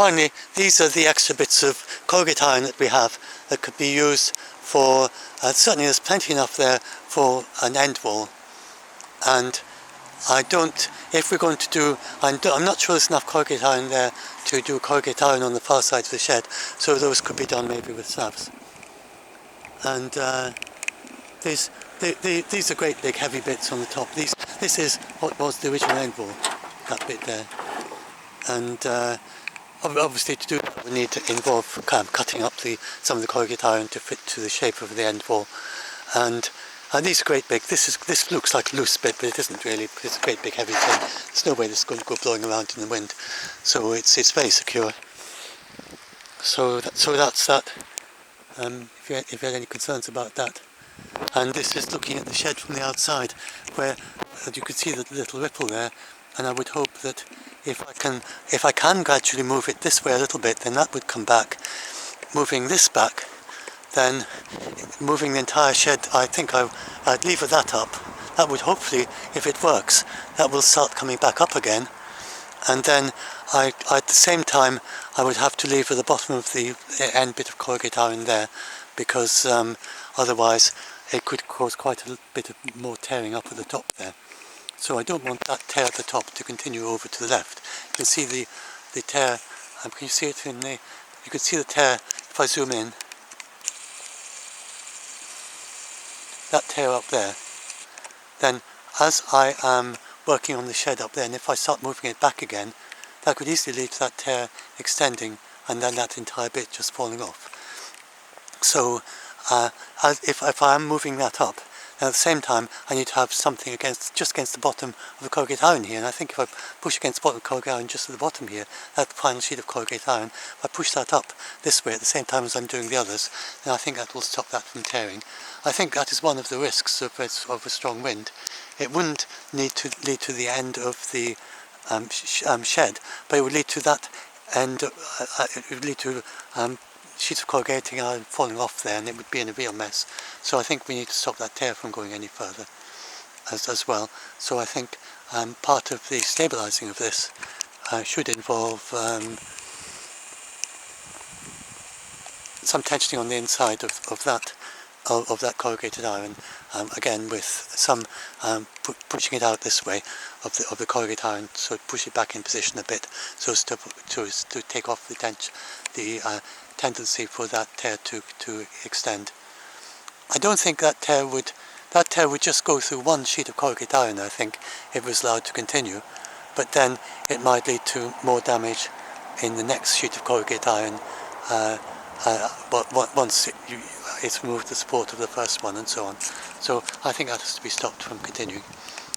finally, these are the extra bits of corrugated iron that we have that could be used for, certainly there's plenty enough there for an end wall. And I don't, if we're going to do, I'm not sure there's enough corrugated iron there to do corrugated iron on the far side of the shed, so those could be done maybe with slabs. And these are great big heavy bits on the top. This is what was the original end wall, that bit there. And obviously to do that we need to involve cutting up some of the corrugated iron to fit to the shape of the end wall. And these are great big, this looks like a loose bit, but it isn't really, because it's a great big heavy thing. There's no way this is going to go blowing around in the wind, so it's very secure. So that's that. If you had any concerns about that. And this is looking at the shed from the outside, where you could see the little ripple there, and I would hope that if I can gradually move it this way a little bit, then that would come back. Moving this back, then moving the entire shed, I think I'd lever that up. That would hopefully, if it works, that will start coming back up again. And then at the same time, I would have to lever the bottom of the end bit of corrugated iron there, because otherwise it could cause quite a bit of more tearing up at the top there. So I don't want that tear at the top to continue over to the left. You can see the tear, can you see it in the, you can see the tear if I zoom in. That tear up there. Then as I am working on the shed up there, and if I start moving it back again, that could easily lead to that tear extending and then that entire bit just falling off. So if I am moving that up, and at the same time I need to have something just against the bottom of the corrugated iron here, and I think if I push against the bottom of the corrugated iron just at the bottom here, that final sheet of corrugated iron, if I push that up this way at the same time as I'm doing the others, then I think that will stop that from tearing. I think that is one of the risks of a strong wind. It wouldn't need to lead to the end of the shed, but it would lead to that end, it would lead to sheets of corrugating iron falling off there, and it would be in a real mess. So I think we need to stop that tear from going any further as well. So I think part of the stabilising of this should involve some tensioning on the inside of that corrugated iron, again with some pushing it out this way of the corrugated iron, so push it back in position a bit, so as to take off the tendency for that tear to extend. I don't think that tear would just go through one sheet of corrugated iron, I think, if it was allowed to continue, but then it might lead to more damage in the next sheet of corrugated iron once it's removed the support of the first one and so on. So I think that has to be stopped from continuing.